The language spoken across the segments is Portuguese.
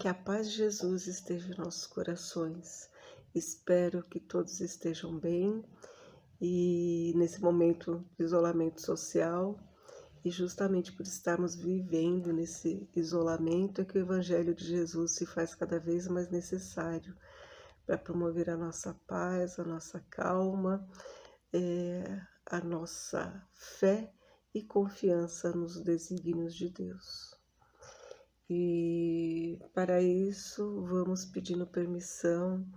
Que a paz de Jesus esteja em nossos corações. Espero que todos estejam bem e nesse momento de isolamento social, e justamente por estarmos vivendo nesse isolamento é que o Evangelho de Jesus se faz cada vez mais necessário para promover a nossa paz, a nossa calma, a nossa fé e confiança nos desígnios de Deus. E para isso vamos pedindo permissão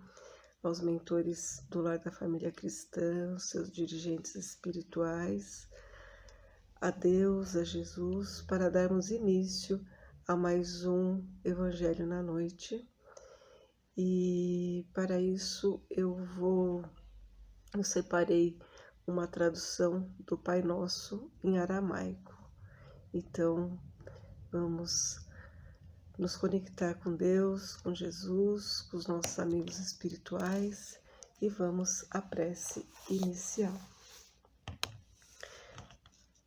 aos mentores do Lar da Família Cristã, seus dirigentes espirituais, a Deus, a Jesus, para darmos início a mais um Evangelho na Noite. E para isso eu separei uma tradução do Pai Nosso em aramaico. Então vamos nos conectar com Deus, com Jesus, com os nossos amigos espirituais e vamos à prece inicial.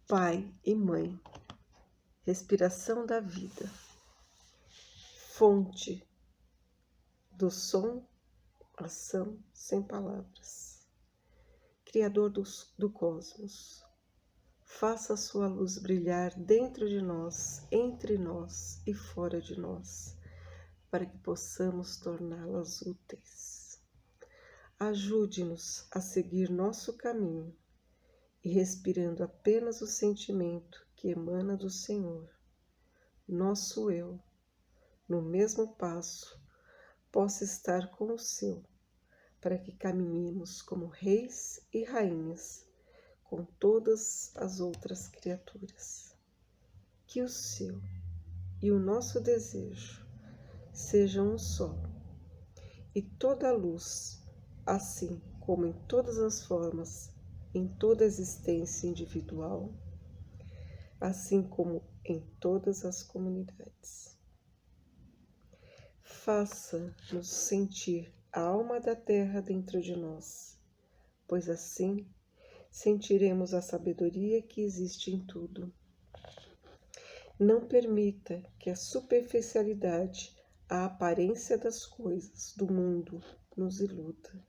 Pai e Mãe, respiração da vida, fonte do som, ação sem palavras, Criador do cosmos, faça a sua luz brilhar dentro de nós, entre nós e fora de nós, para que possamos torná-las úteis. Ajude-nos a seguir nosso caminho e respirando apenas o sentimento que emana do Senhor, nosso eu, no mesmo passo, possa estar com o seu, para que caminhemos como reis e rainhas com todas as outras criaturas. Que o seu e o nosso desejo sejam um só, e toda a luz, assim como em todas as formas, em toda a existência individual, assim como em todas as comunidades. Faça-nos sentir a alma da terra dentro de nós, pois assim sentiremos a sabedoria que existe em tudo. Não permita que a superficialidade, a aparência das coisas do mundo nos iluda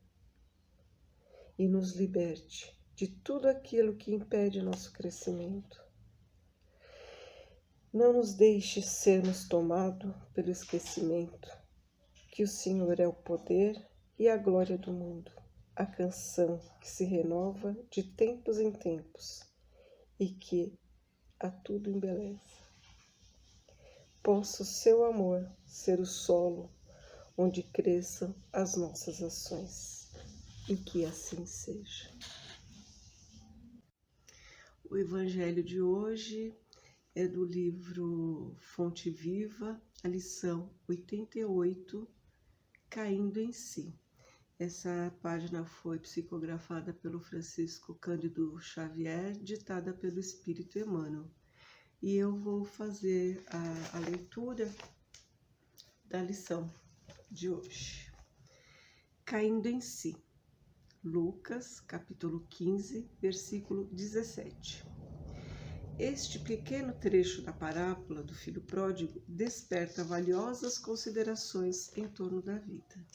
e nos liberte de tudo aquilo que impede nosso crescimento. Não nos deixe sermos tomados pelo esquecimento, que o Senhor é o poder e a glória do mundo, a canção que se renova de tempos em tempos e que a tudo embeleza. Possa o seu amor ser o solo onde cresçam as nossas ações, e que assim seja. O Evangelho de hoje é do livro Fonte Viva, a lição 88, Caindo em Si. Essa página foi psicografada pelo Francisco Cândido Xavier, ditada pelo Espírito Emmanuel. E eu vou fazer a leitura da lição de hoje. Caindo em Si. Lucas, capítulo 15, versículo 17. Este pequeno trecho da parábola do filho pródigo desperta valiosas considerações em torno da vida.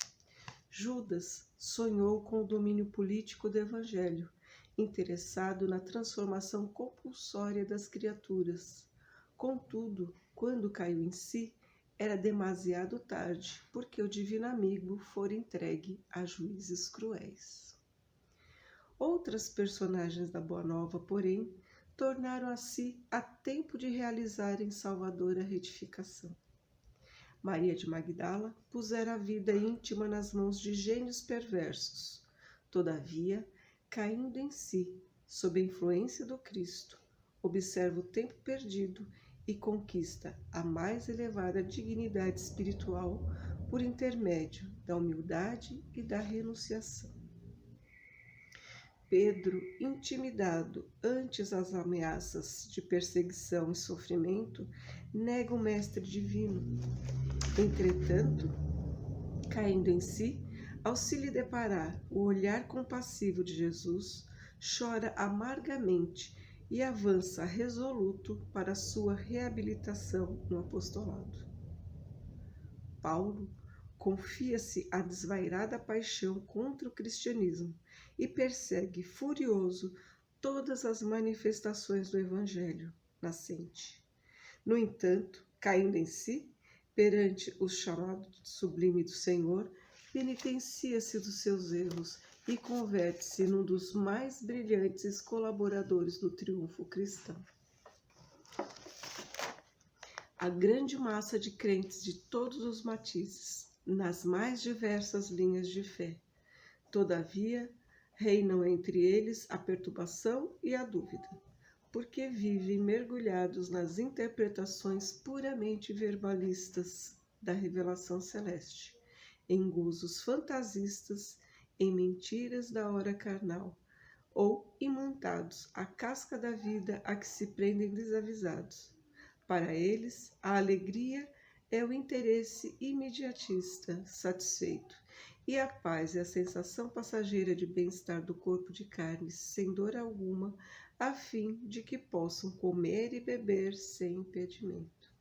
Judas sonhou com o domínio político do Evangelho, interessado na transformação compulsória das criaturas. Contudo, quando caiu em si, era demasiado tarde, porque o divino amigo fora entregue a juízes cruéis. Outras personagens da Boa Nova, porém, tornaram a si a tempo de realizarem salvadora retificação. Maria de Magdala pusera a vida íntima nas mãos de gênios perversos. Todavia, caindo em si, sob a influência do Cristo, observa o tempo perdido e conquista a mais elevada dignidade espiritual por intermédio da humildade e da renunciação. Pedro, intimidado antes as ameaças de perseguição e sofrimento, nega o Mestre Divino. Entretanto, caindo em si, ao se lhe deparar o olhar compassivo de Jesus, chora amargamente e avança resoluto para sua reabilitação no apostolado. Paulo confia-se à desvairada paixão contra o cristianismo e persegue furioso todas as manifestações do evangelho nascente. No entanto, caindo em si, perante o chamado sublime do Senhor, penitencia-se dos seus erros e converte-se num dos mais brilhantes colaboradores do triunfo cristão. A grande massa de crentes de todos os matizes, nas mais diversas linhas de fé. Todavia, reinam entre eles a perturbação e a dúvida, porque vivem mergulhados nas interpretações puramente verbalistas da revelação celeste, em gozos fantasistas, em mentiras da hora carnal, ou imantados à casca da vida a que se prendem desavisados. Para eles, a alegria é o interesse imediatista satisfeito, e a paz é a sensação passageira de bem-estar do corpo de carne, sem dor alguma, a fim de que possam comer e beber sem impedimento.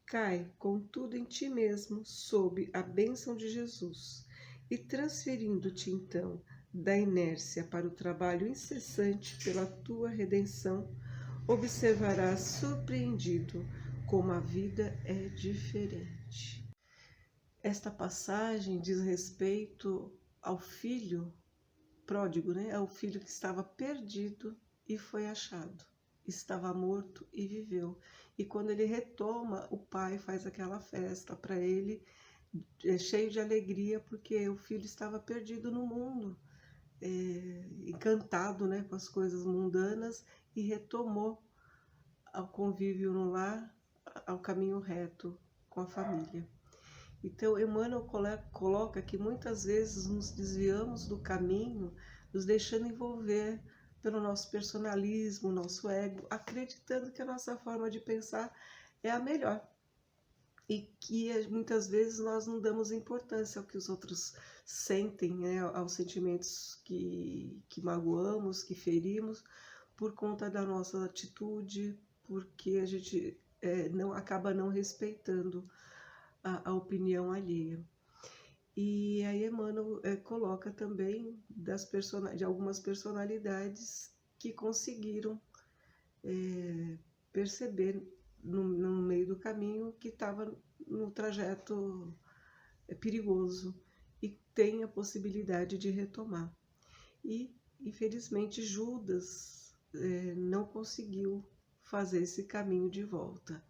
Cai, contudo, em ti mesmo, sob a bênção de Jesus, e transferindo-te, então, da inércia para o trabalho incessante pela tua redenção, observarás surpreendido como a vida é diferente. Esta passagem diz respeito ao filho pródigo, né? Ao filho que estava perdido e foi achado, estava morto e viveu. E quando ele retoma, o pai faz aquela festa para ele, cheio de alegria, porque o filho estava perdido no mundo, encantado, né, com as coisas mundanas, e retomou ao convívio no lar, ao caminho reto com a família. Então, Emmanuel coloca que muitas vezes nos desviamos do caminho, nos deixando envolver pelo nosso personalismo, nosso ego, acreditando que a nossa forma de pensar é a melhor. E que muitas vezes nós não damos importância ao que os outros sentem, né? Aos sentimentos que magoamos, que ferimos, por conta da nossa atitude, porque a gente acaba não respeitando a opinião alheia. E aí Emmanuel coloca também de algumas personalidades que conseguiram perceber no meio do caminho que estava no trajeto perigoso e tem a possibilidade de retomar. E, infelizmente, Judas não conseguiu fazer esse caminho de volta,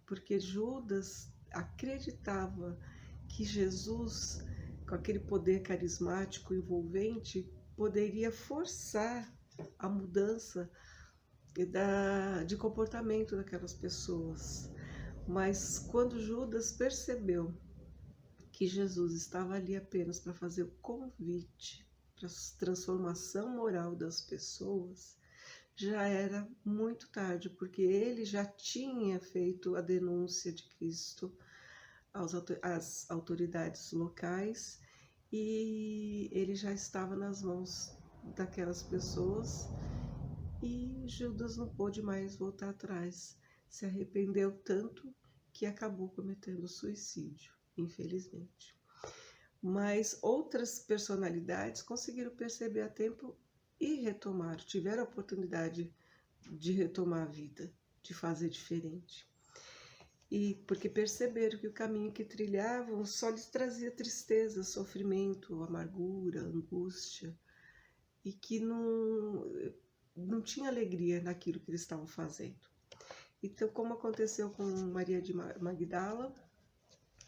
porque Judas acreditava que Jesus, com aquele poder carismático envolvente, poderia forçar a mudança de comportamento daquelas pessoas. Mas quando Judas percebeu que Jesus estava ali apenas para fazer o convite para a transformação moral das pessoas, já era muito tarde, porque ele já tinha feito a denúncia de Cristo às autoridades locais e ele já estava nas mãos daquelas pessoas e Judas não pôde mais voltar atrás. Se arrependeu tanto que acabou cometendo suicídio, infelizmente. Mas outras personalidades conseguiram perceber a tempo e retomaram, tiveram a oportunidade de retomar a vida, de fazer diferente. E porque perceberam que o caminho que trilhavam só lhes trazia tristeza, sofrimento, amargura, angústia, e que não tinha alegria naquilo que eles estavam fazendo. Então, como aconteceu com Maria de Magdala,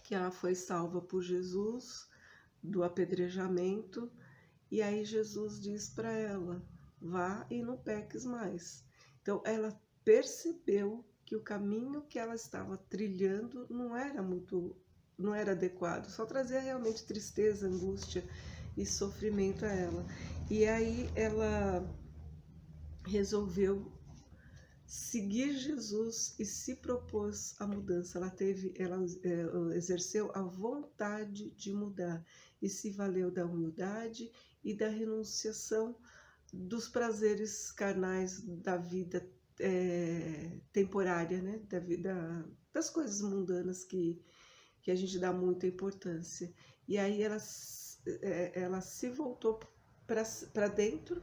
que ela foi salva por Jesus do apedrejamento, e aí Jesus diz para ela, vá e não peques mais. Então, ela percebeu que o caminho que ela estava trilhando não era adequado, só trazia realmente tristeza, angústia e sofrimento a ela. E aí ela resolveu seguir Jesus e se propôs a mudança. Ela exerceu a vontade de mudar e se valeu da humildade e da renunciação dos prazeres carnais da vida temporária, né? Das coisas mundanas que que a gente dá muita importância. E aí ela se voltou para dentro,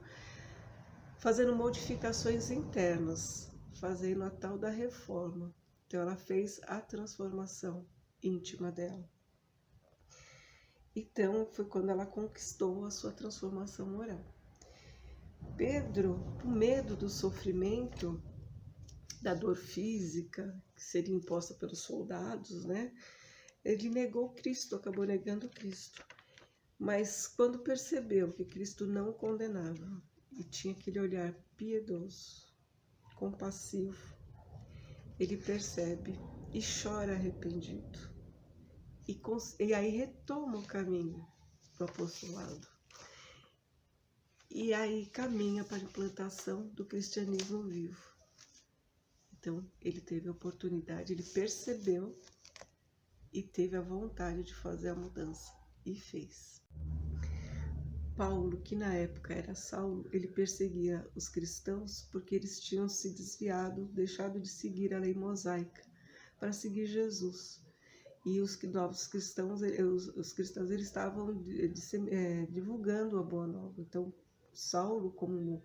fazendo modificações internas, fazendo a tal da reforma. Então ela fez a transformação íntima dela. Então foi quando ela conquistou a sua transformação moral. Pedro, por medo do sofrimento, da dor física que seria imposta pelos soldados, né? Ele negou Cristo, acabou negando Cristo. Mas quando percebeu que Cristo não o condenava e tinha aquele olhar piedoso, compassivo, ele percebe e chora arrependido. E aí retoma o caminho do apostolado. E aí caminha para a implantação do cristianismo vivo. Então, ele teve a oportunidade, ele percebeu e teve a vontade de fazer a mudança e fez. Paulo, que na época era Saulo, ele perseguia os cristãos porque eles tinham se desviado, deixado de seguir a lei mosaica para seguir Jesus. E os novos cristãos, os cristãos, eles estavam divulgando a boa nova. Então, Saulo, como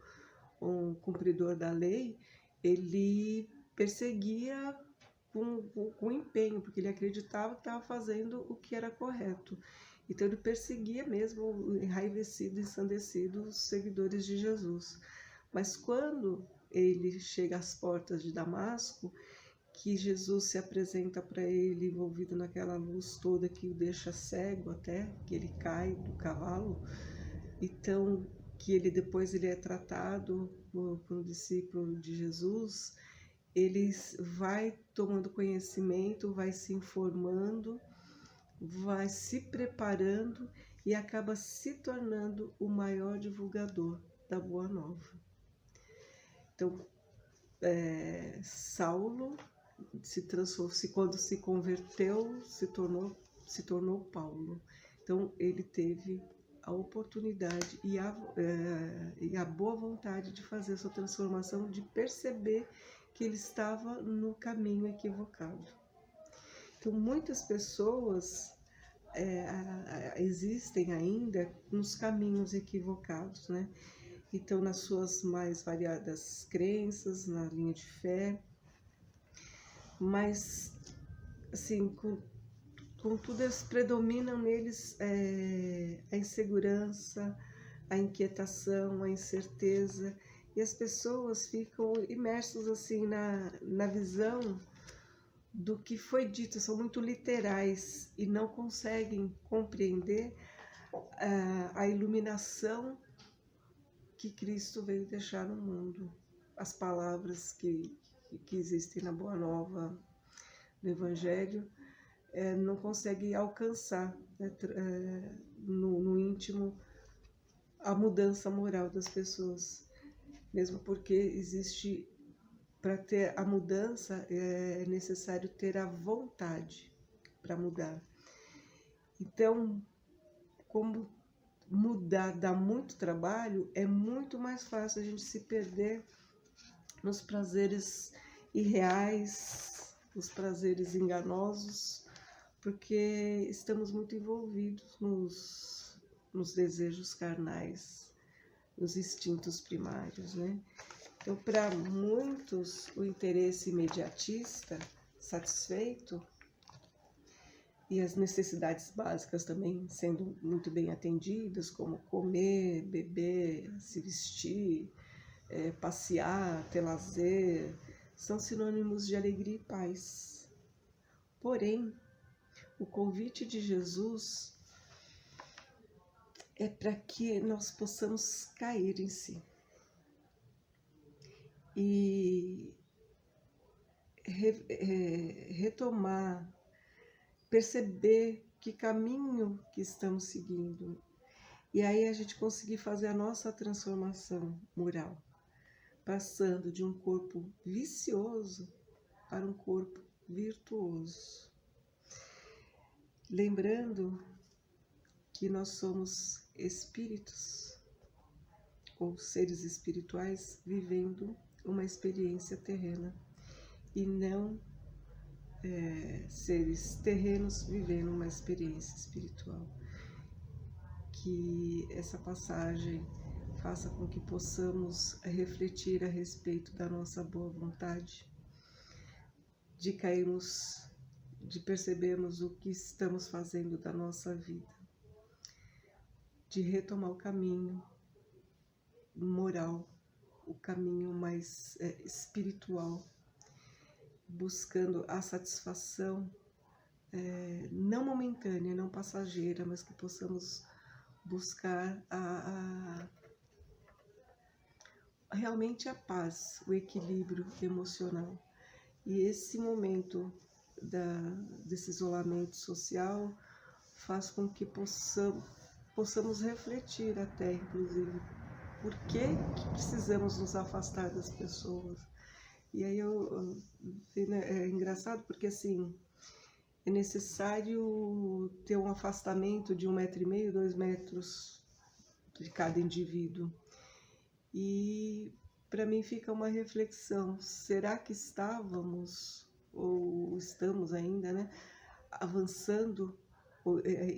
um cumpridor da lei, ele perseguia com empenho, porque ele acreditava que estava fazendo o que era correto. Então ele perseguia mesmo, enraivecido, ensandecido, os seguidores de Jesus. Mas quando ele chega às portas de Damasco, que Jesus se apresenta para ele envolvido naquela luz toda que o deixa cego até, que ele cai do cavalo, então que depois ele é tratado por um discípulo de Jesus, ele vai tomando conhecimento, vai se informando, vai se preparando e acaba se tornando o maior divulgador da Boa Nova. Então, Saulo quando se converteu, se tornou Paulo. Então, ele teve a oportunidade e a boa vontade de fazer a sua transformação, de perceber que ele estava no caminho equivocado. Então, muitas pessoas existem ainda nos caminhos equivocados, né? Então, nas suas mais variadas crenças, na linha de fé, mas, assim, contudo, predominam neles a insegurança, a inquietação, a incerteza, e as pessoas ficam imersas assim na visão do que foi dito, são muito literais e não conseguem compreender a iluminação que Cristo veio deixar no mundo, as palavras que existem na Boa Nova, no Evangelho, não conseguem alcançar, né, no íntimo a mudança moral das pessoas, mesmo porque existe, para ter a mudança é necessário ter a vontade para mudar. Então, como mudar dá muito trabalho, é muito mais fácil a gente se perder nos prazeres irreais, nos prazeres enganosos, porque estamos muito envolvidos nos desejos carnais, nos instintos primários, né? Então, para muitos, o interesse imediatista satisfeito e as necessidades básicas também sendo muito bem atendidas, como comer, beber, se vestir, passear, ter lazer, são sinônimos de alegria e paz. Porém, o convite de Jesus é para que nós possamos cair em si e retomar, perceber que caminho que estamos seguindo, e aí a gente conseguir fazer a nossa transformação moral, passando de um corpo vicioso para um corpo virtuoso. Lembrando que nós somos espíritos ou seres espirituais vivendo uma experiência terrena e não seres terrenos vivendo uma experiência espiritual. Que essa passagem faça com que possamos refletir a respeito da nossa boa vontade, de cairmos, de percebermos o que estamos fazendo da nossa vida, de retomar o caminho moral, o caminho mais espiritual, buscando a satisfação não momentânea, não passageira, mas que possamos buscar realmente a paz, o equilíbrio emocional. E esse momento desse isolamento social faz com que possamos refletir até, inclusive, por que precisamos nos afastar das pessoas. E aí é engraçado porque assim, é necessário ter um afastamento de 1,5 m, 2 metros de cada indivíduo. E para mim fica uma reflexão, será que estávamos, ou estamos ainda, né, avançando,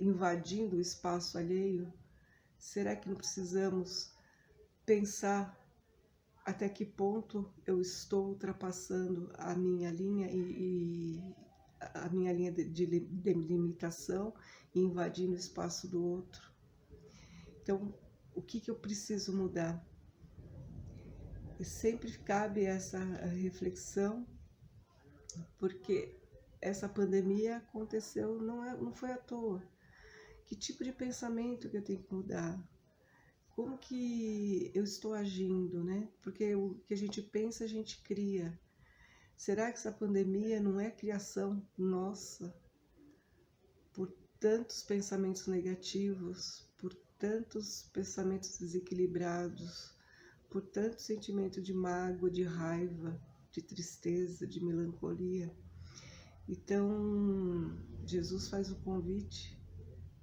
invadindo o espaço alheio? Será que não precisamos pensar até que ponto eu estou ultrapassando a minha linha a minha linha de limitação e invadindo o espaço do outro? Então, o que eu preciso mudar? E sempre cabe essa reflexão, porque essa pandemia aconteceu, não foi à toa. Que tipo de pensamento que eu tenho que mudar? Como que eu estou agindo, né? Porque o que a gente pensa, a gente cria. Será que essa pandemia não é criação nossa? Por tantos pensamentos negativos, por tantos pensamentos desequilibrados, por tanto sentimento de mágoa, de raiva, de tristeza, de melancolia. Então, Jesus faz o convite,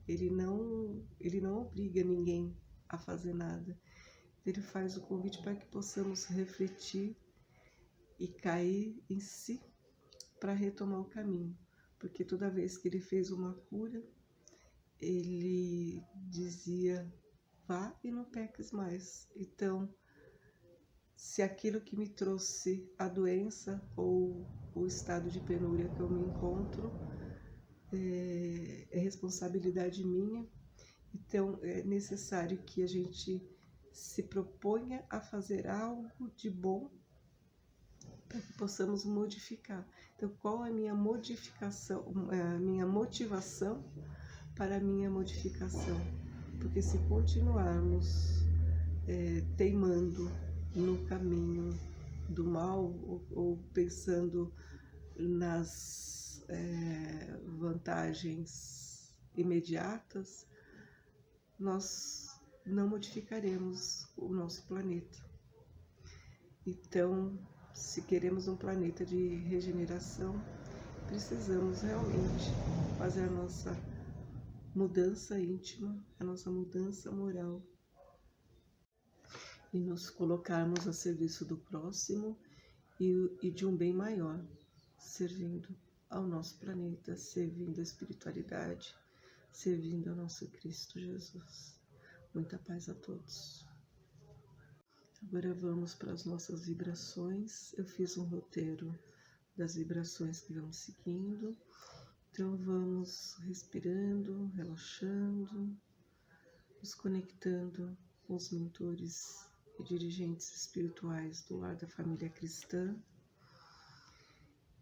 ele não obriga ninguém a fazer nada. Ele faz o convite para que possamos refletir e cair em si para retomar o caminho. Porque toda vez que ele fez uma cura, ele dizia, vá e não peques mais. Então, se aquilo que me trouxe a doença ou o estado de penúria que eu me encontro é responsabilidade minha, então é necessário que a gente se proponha a fazer algo de bom para que possamos modificar. Então, qual é a minha modificação, a minha motivação para a minha modificação? Porque se continuarmos teimando no caminho do mal ou pensando nas vantagens imediatas, nós não modificaremos o nosso planeta. Então, se queremos um planeta de regeneração, precisamos realmente fazer a nossa mudança íntima, a nossa mudança moral e nos colocarmos a serviço do próximo e de um bem maior, servindo ao nosso planeta, servindo a espiritualidade, servindo ao nosso Cristo Jesus. Muita paz a todos. Agora vamos para as nossas vibrações. Eu fiz um roteiro das vibrações que vamos seguindo. Então vamos respirando, relaxando, nos conectando com os mentores e dirigentes espirituais do lar da família cristã.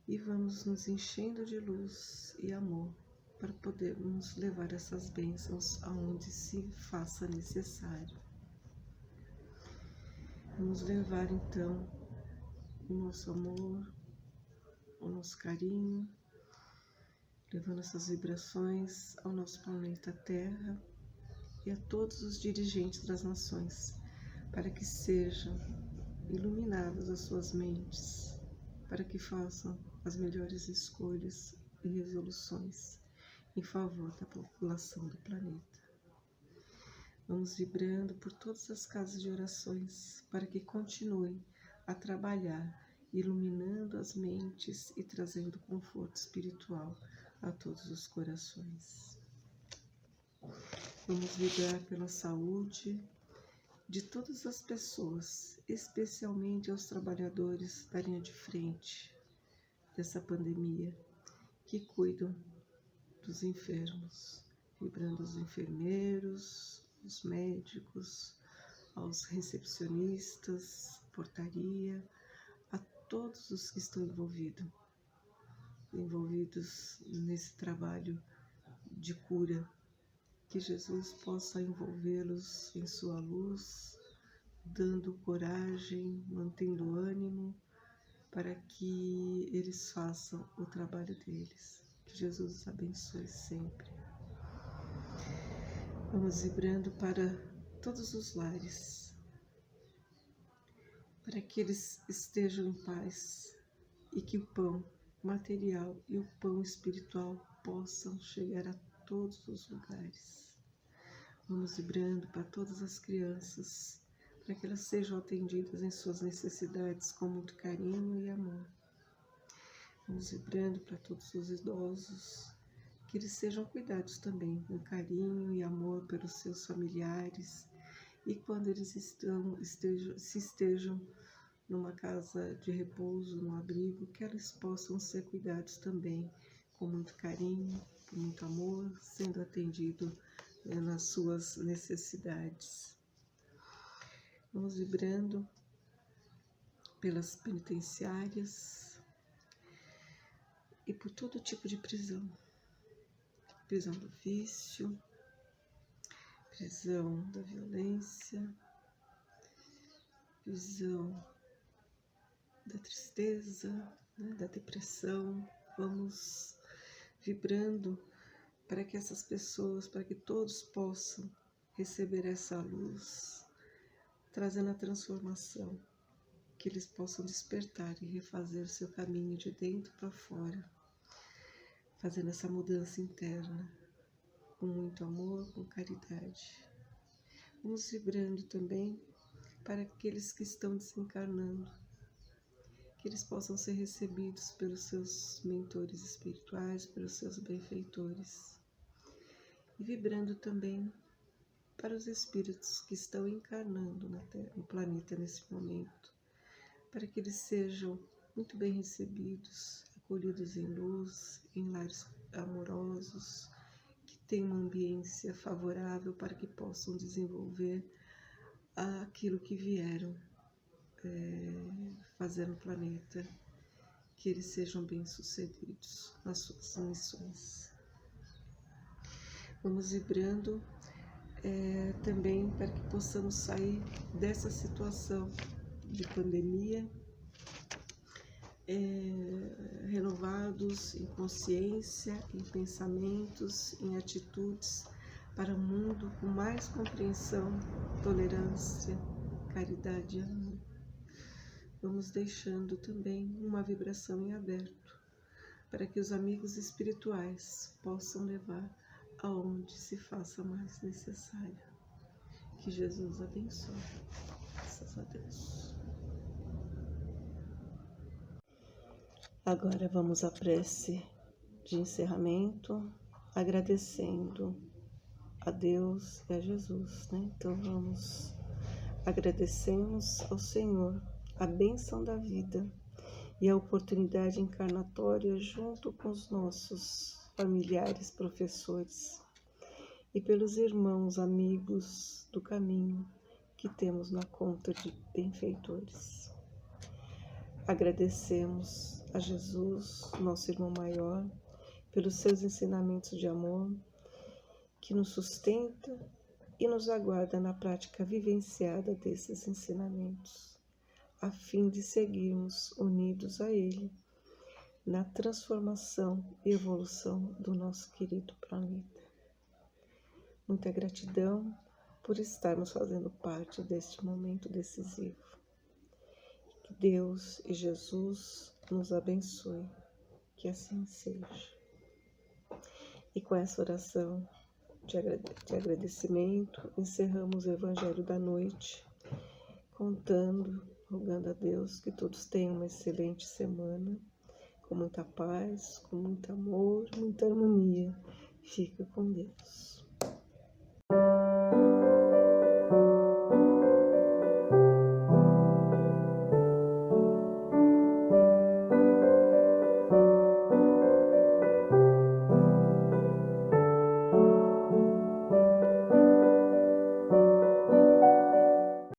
E vamos nos enchendo de luz e amor para podermos levar essas bênçãos aonde se faça necessário. Vamos levar então o nosso amor, o nosso carinho, levando essas vibrações ao nosso planeta Terra e a todos os dirigentes das nações, para que sejam iluminadas as suas mentes, para que façam as melhores escolhas e resoluções em favor da população do planeta. Vamos vibrando por todas as casas de orações para que continuem a trabalhar iluminando as mentes e trazendo conforto espiritual a todos os corações. Vamos vibrar pela saúde de todas as pessoas, especialmente aos trabalhadores da linha de frente dessa pandemia, que cuidam dos enfermos, vibrando os enfermeiros, os médicos, aos recepcionistas, portaria, a todos os que estão envolvidos nesse trabalho de cura. Que Jesus possa envolvê-los em sua luz, dando coragem, mantendo ânimo, para que eles façam o trabalho deles. Que Jesus os abençoe sempre. Vamos vibrando para todos os lares, para que eles estejam em paz e que o pão material e o pão espiritual possam chegar a todos os lugares. Vamos vibrando para todas as crianças, para que elas sejam atendidas em suas necessidades com muito carinho e amor. Vamos vibrando para todos os idosos, que eles sejam cuidados também com carinho e amor pelos seus familiares, e quando eles estejam numa casa de repouso, num abrigo, que eles possam ser cuidados também com muito carinho, com muito amor, sendo atendido nas suas necessidades. Vamos vibrando pelas penitenciárias e por todo tipo de prisão. Prisão do vício, prisão da violência, prisão da tristeza, da depressão. Vamos vibrando para que essas pessoas, para que todos possam receber essa luz, trazendo a transformação, que eles possam despertar e refazer seu caminho de dentro para fora, fazendo essa mudança interna, com muito amor, com caridade. Vamos vibrando também para aqueles que estão desencarnando, que eles possam ser recebidos pelos seus mentores espirituais, pelos seus benfeitores. E vibrando também para os espíritos que estão encarnando na Terra, no planeta nesse momento, para que eles sejam muito bem recebidos, acolhidos em luz, em lares amorosos, que tenham uma ambiência favorável para que possam desenvolver aquilo que vieram fazer no planeta, que eles sejam bem-sucedidos nas suas missões. Vamos vibrando também para que possamos sair dessa situação de pandemia, renovados em consciência, em pensamentos, em atitudes, para um mundo com mais compreensão, tolerância, caridade e amor. Vamos deixando também uma vibração em aberto, para que os amigos espirituais possam levar aonde se faça mais necessário. Que Jesus abençoe. Graças a Deus. Agora vamos à prece de encerramento, agradecendo a Deus e a Jesus, né? Então agradecemos ao Senhor a bênção da vida e a oportunidade encarnatória junto com os nossos familiares, professores e pelos irmãos, amigos do caminho que temos na conta de benfeitores. Agradecemos a Jesus, nosso irmão maior, pelos seus ensinamentos de amor, que nos sustenta e nos aguarda na prática vivenciada desses ensinamentos, a fim de seguirmos unidos a Ele na transformação e evolução do nosso querido planeta. Muita gratidão por estarmos fazendo parte deste momento decisivo. Que Deus e Jesus nos abençoe, que assim seja. E com essa oração de agradecimento, encerramos o Evangelho da noite, contando rogando a Deus que todos tenham uma excelente semana, com muita paz, com muito amor, muita harmonia. Fique com Deus.